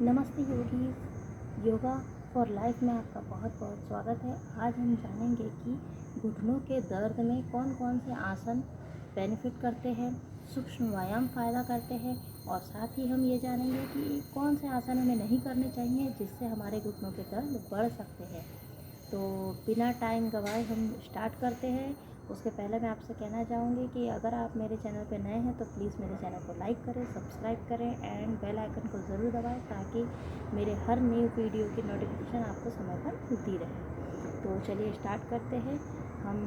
नमस्ते yogis, yoga for life में आपका बहुत बहुत स्वागत है। आज हम जानेंगे कि घुटनों के दर्द में कौन कौन से आसन बेनिफिट करते हैं, सूक्ष्म व्यायाम फ़ायदा करते हैं और साथ ही हम ये जानेंगे कि कौन से आसन हमें नहीं करने चाहिए जिससे हमारे घुटनों के दर्द बढ़ सकते हैं। तो बिना टाइम गवाए हम स्टार्ट करते हैं। उसके पहले मैं आपसे कहना चाहूँगी कि अगर आप मेरे चैनल पर नए हैं तो प्लीज़ मेरे चैनल को लाइक करें, सब्सक्राइब करें एंड बेल आइकन को ज़रूर दबाएं ताकि मेरे हर न्यू वीडियो की नोटिफिकेशन आपको समय पर मिलती रहे। तो चलिए स्टार्ट करते हैं। हम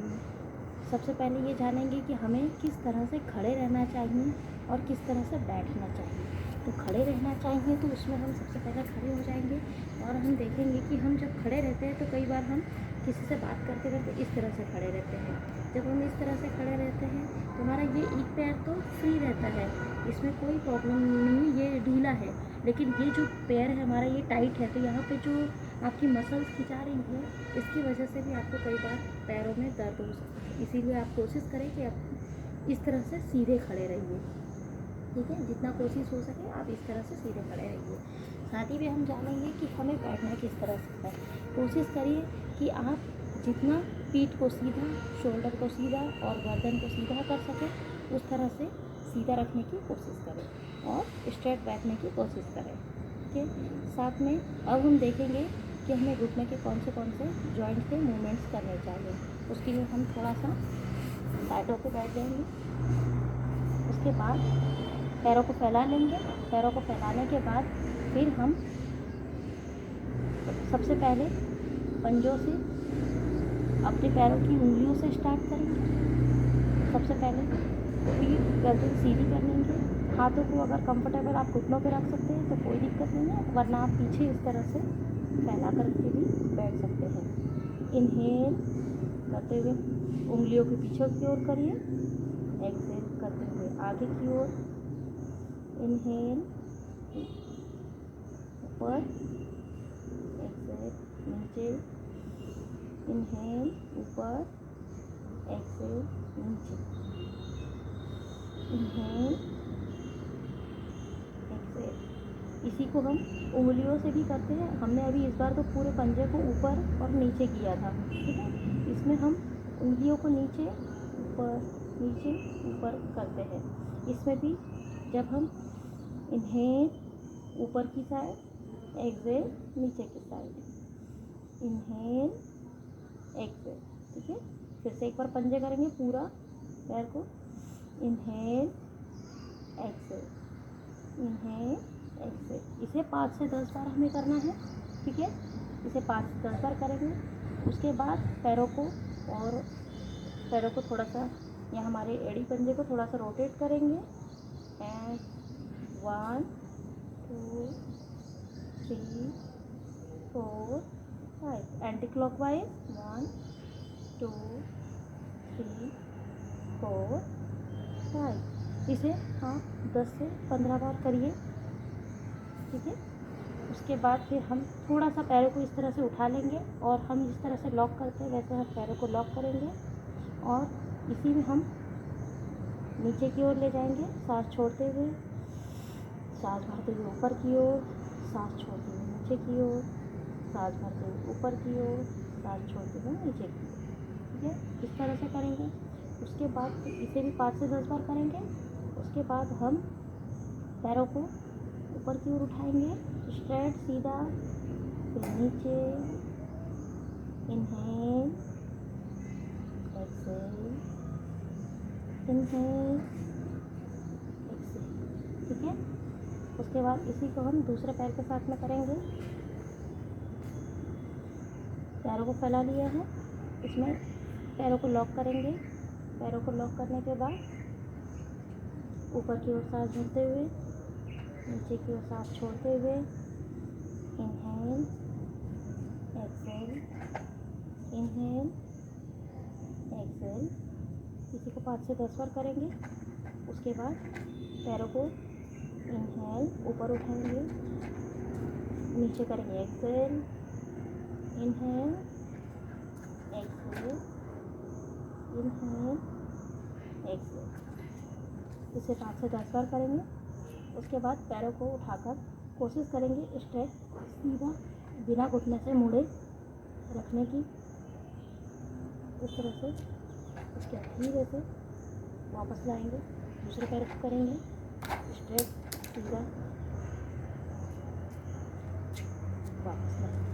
सबसे पहले ये जानेंगे कि हमें किस तरह से खड़े रहना चाहिए और किस तरह से बैठना चाहिए। तो खड़े रहना चाहिए तो उसमें हम सबसे पहले खड़े हो जाएंगे और हम देखेंगे कि हम जब खड़े रहते हैं तो कई बार हम किसी से बात करते करते इस तरह से खड़े रहते हैं। जब हम इस तरह से खड़े रहते हैं तो हमारा ये एक पैर तो फ्री रहता है, इसमें कोई प्रॉब्लम नहीं, ये ढीला है। लेकिन ये जो पैर है हमारा ये टाइट है, तो यहाँ पे जो आपकी मसल्स खिंचा रही है इसकी वजह से भी आपको कई बार पैरों में दर्द हो सकता है। इसीलिए आप कोशिश करें कि आप इस तरह से सीधे खड़े रहिए। ठीक है, जितना कोशिश हो सके आप इस तरह से सीधे खड़े रहिए। साथ ही भी हम जानेंगे कि हमें बैठना किस तरह से है। कोशिश करिए कि आप जितना पीठ को सीधा, शोल्डर को सीधा और गर्दन को सीधा कर सकें उस तरह से सीधा रखने की कोशिश करें और स्ट्रेट बैठने की कोशिश करें। ठीक है, साथ में अब हम देखेंगे कि हमें घुटने के कौन से जॉइंट के मूवमेंट्स करने चाहिए। उसके लिए हम थोड़ा सा साइड होकर बैठ जाएंगे। उसके बाद पैरों को फैला लेंगे। पैरों को फैलाने के बाद फिर हम सबसे पहले पंजों से अपने पैरों की उंगलियों से स्टार्ट करेंगे। सबसे पहले पीठ गर्दन सीधी कर लेंगे। हाथों को अगर कंफर्टेबल आप घुटनों पे रख सकते हैं तो कोई दिक्कत नहीं है, वरना आप पीछे इस तरह से फैला करके भी बैठ सकते हैं। इनहेल करते हुए उंगलियों के पीछे की ओर करिए, एक्सहेल करते हुए आगे की ओर। इनहेल ऊपर, एक्सहेल नीचे। इनहेल ऊपर, एक्सहेल नीचे। Inhale, exhale. इसी को हम उंगलियों से भी करते हैं। हमने अभी इस बार तो पूरे पंजे को ऊपर और नीचे किया था। ठीक है, इसमें हम उंगलियों को नीचे ऊपर करते हैं। इसमें भी जब हम इनहेल ऊपर की साइड, एक्सहेल नीचे की साइड। Inhale, exhale. ठीक है, फिर से एक बार पंजे करेंगे पूरा पैर को। Inhale, exhale, inhale, exhale. इसे 5 से 10 बार हमें करना है। ठीक है, इसे 5 से 10 बार करेंगे। उसके बाद पैरों को थोड़ा सा या हमारे एड़ी पंजे को थोड़ा सा रोटेट करेंगे एंड 1 2 3 4 5 एंटी क्लॉकवाइज 1 2 3 4 5। इसे आप 10 से 15 बार करिए। ठीक है, उसके बाद फिर हम थोड़ा सा पैरों को इस तरह से उठा लेंगे और हम जिस तरह से लॉक करते हैं वैसे हम पैरों को लॉक करेंगे और इसी में हम नीचे की ओर ले जाएंगे, सांस छोड़ते हुए, सांस भरते हुए ऊपर की ओर, सांस छोड़ते हुए नीचे की ओर, सांस भरते हुए ऊपर की ओर, सांस छोड़ते हुए नीचे की ओर। ठीक है, इस तरह से करेंगे। उसके बाद इसे भी 5 से 10 बार करेंगे। उसके बाद हम पैरों को ऊपर की ओर उठाएंगे, स्ट्रेट सीधा, फिर नीचे। Inhale, exhale, inhale, exhale. ठीक है, उसके बाद इसी को हम दूसरे पैर के साथ में करेंगे। पैरों को फैला लिया है, इसमें पैरों को लॉक करेंगे। पैरों को लॉक करने के बाद ऊपर की ओर सांस भरते हुए, नीचे की ओर सांस छोड़ते हुए। Inhale, exhale, inhale, exhale. इसी को 5 से 10 बार करेंगे। उसके बाद पैरों को इनहेल ऊपर उठाएंगे, नीचे करेंगे exhale, inhale, exhale, inhale, exhale. इसे 5 से 10 बार करेंगे। उसके बाद पैरों को उठाकर कोशिश करेंगे स्ट्रेट सीधा बिना घुटने से मुड़े रखने की। इस तरह से इसके धीरे से वापस लाएंगे, दूसरे पैर को करेंगे स्ट्रेट सीधा, वापस लाएंगे।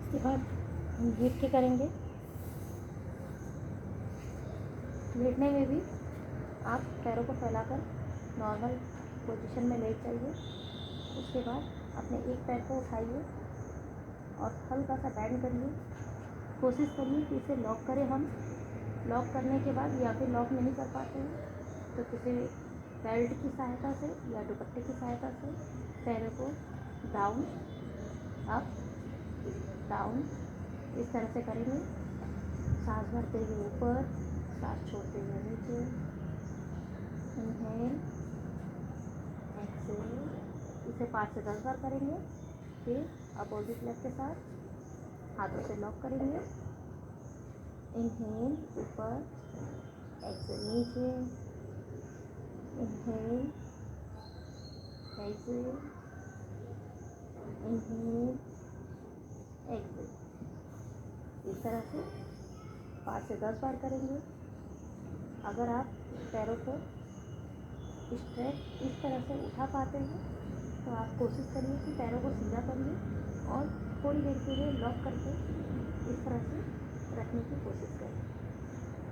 इसके बाद हम लेट के करेंगे। लेटने में भी आप पैरों को फैलाकर नॉर्मल पोजीशन में लेट जाइए। उसके बाद अपने एक पैर को उठाइए और हल्का सा बैंड करिए। कोशिश करिए कि इसे लॉक करें हम। लॉक करने के बाद या फिर लॉक नहीं कर पाते हैं तो किसी बेल्ट की सहायता से या दुपट्टे की सहायता से पैरों को डाउन अप डाउन इस तरह से करेंगे। सांस भरते हुए ऊपर, सांस छोड़ते हुए नीचे। Inhale exhale. इसे 5 से 10 बार करेंगे। फिर अपोजिट लेग के साथ हाथों से लॉक करेंगे। इनहेल ऊपर, एक्सेल नीचे। Inhale exhale, inhale Excel. इस तरह से 5 से 10 बार करेंगे। अगर आप पैरों को स्ट्रेट इस तरह से उठा पाते हैं तो आप कोशिश करिए कि पैरों को सीधा करिए और थोड़ी देर के लिए लॉक करके इस तरह से रखने की कोशिश करें।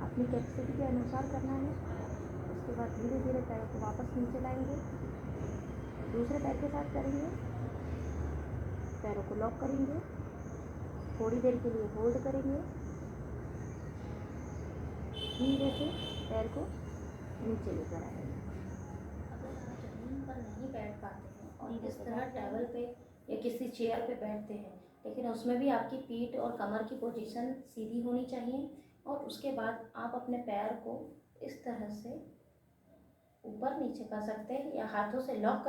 अपनी कैपेसिटी के अनुसार करना है। उसके बाद धीरे धीरे पैरों को वापस नीचे लाएंगे। दूसरे पैर के साथ करेंगे। पैरों को लॉक करेंगे, थोड़ी देर के लिए होल्ड करेंगे। धीरे से पैर को नीचे लेकर आएंगे। अगर आप ज़मीन पर नहीं बैठ पाते हैं और इस तरह टेबल पे या किसी चेयर पे बैठते हैं, लेकिन उसमें भी आपकी पीठ और कमर की पोजीशन सीधी होनी चाहिए। और उसके बाद आप अपने पैर को इस तरह से ऊपर नीचे कर सकते हैं या हाथों से लॉक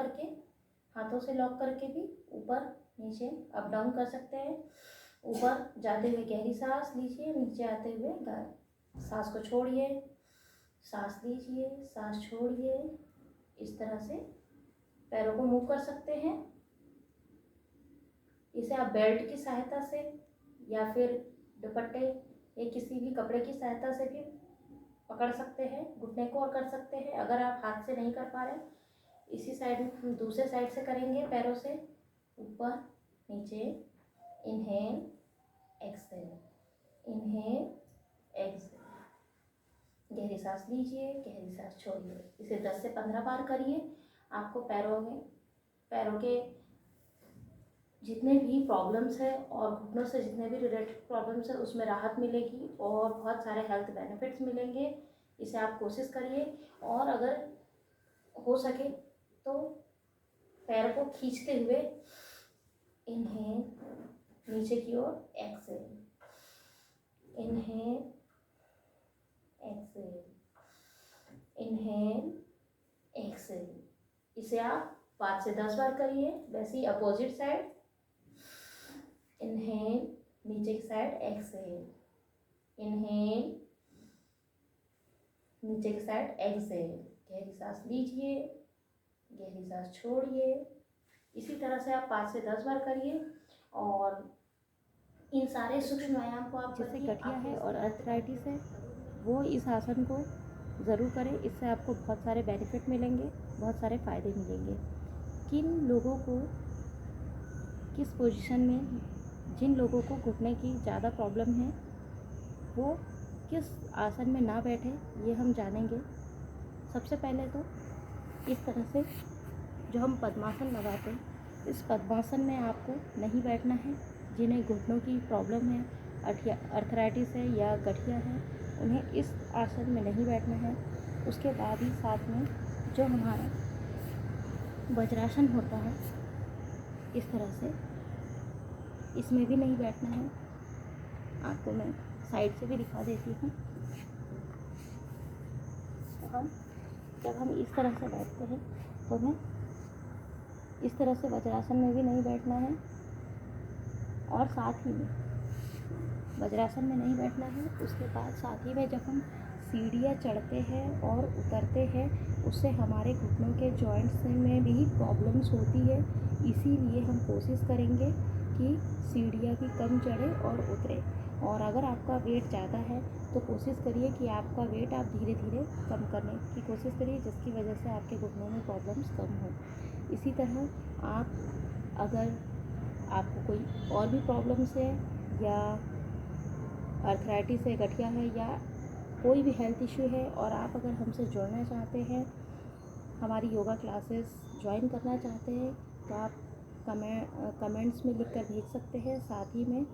करके भी ऊपर नीचे अप डाउन कर सकते हैं। ऊपर जाते हुए गहरी सांस लीजिए, नीचे आते हुए सांस को छोड़िए, सांस लीजिए, सांस छोड़िए। इस तरह से पैरों को मूव कर सकते हैं। इसे आप बेल्ट की सहायता से या फिर दुपट्टे या किसी भी कपड़े की सहायता से भी पकड़ सकते हैं घुटने को और कर सकते हैं। अगर आप हाथ से नहीं कर पा रहे, इसी साइड में हम दूसरे साइड से करेंगे। पैरों से ऊपर नीचे, इनहेल एक्सेल, इनहेल एक्सेल। गहरी सांस लीजिए, गहरी सांस छोड़िए। इसे 10 से 15 बार करिए। आपको पैरों के जितने भी प्रॉब्लम्स है और घुटनों से जितने भी रिलेटेड प्रॉब्लम्स है उसमें राहत मिलेगी और बहुत सारे हेल्थ बेनिफिट्स मिलेंगे। इसे आप कोशिश करिए और अगर हो सके तो पैर को खींचते हुए इनहेल नीचे की ओर, exhale, inhale exhale, inhale exhale. इसे आप 5 से 10 बार करिए। वैसे ही अपोजिट साइड, इनहेल नीचे की साइड, एक्सेल, इनहेल नीचे की साइड, एक्सेल। गहरी सांस लीजिए, गहरी सांस छोड़िए। इसी तरह से आप 5 से 10 बार करिए और इन सारे सूक्ष्म व्यायाम को आप जिसे गठिया है और अर्थराइटिस है वो इस आसन को ज़रूर करें। इससे आपको बहुत सारे बेनिफिट मिलेंगे, बहुत सारे फ़ायदे मिलेंगे। किन लोगों को किस पोजीशन में, जिन लोगों को घुटने की ज़्यादा प्रॉब्लम है वो किस आसन में ना बैठे ये हम जानेंगे। सबसे पहले तो इस तरह से जो हम पद्मासन लगाते हैं, इस पद्मासन में आपको नहीं बैठना है। जिन्हें घुटनों की प्रॉब्लम है, अर्थराइटिस है या गठिया है, उन्हें इस आसन में नहीं बैठना है। उसके बाद ही साथ में जो हमारा वज्रासन होता है इस तरह से, इसमें भी नहीं बैठना है। आपको मैं साइड से भी दिखा देती हूँ। तो जब हम इस तरह से बैठते हैं तो हमें इस तरह से वज्रासन में भी नहीं बैठना है और साथ ही में वज्रासन में नहीं बैठना है। उसके बाद साथ ही में जब हम सीढ़ियाँ चढ़ते हैं और उतरते हैं, उससे हमारे घुटनों के जॉइंट्स में भी प्रॉब्लम्स होती है। इसीलिए हम कोशिश करेंगे कि सीढ़ियाँ भी कम चढ़े और उतरे। और अगर आपका वेट ज़्यादा है तो कोशिश करिए कि आपका वेट आप धीरे धीरे कम करने की कोशिश करिए, जिसकी वजह से आपके घुटनों में प्रॉब्लम्स कम हो। इसी तरह आप अगर आपको कोई और भी प्रॉब्लम्स है या आर्थराइटिस है, गठिया है या कोई भी हेल्थ इश्यू है और आप अगर हमसे जुड़ना चाहते हैं, हमारी योगा क्लासेस ज्वाइन करना चाहते हैं, तो आप कमेंट्स में लिख कर भेज सकते हैं। साथ ही में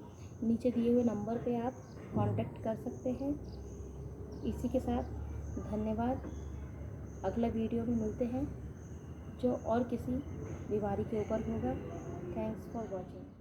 नीचे दिए हुए नंबर पे आप कांटेक्ट कर सकते हैं। इसी के साथ धन्यवाद। अगला वीडियो में मिलते हैं जो और किसी बीमारी के ऊपर होगा। Thanks for watching.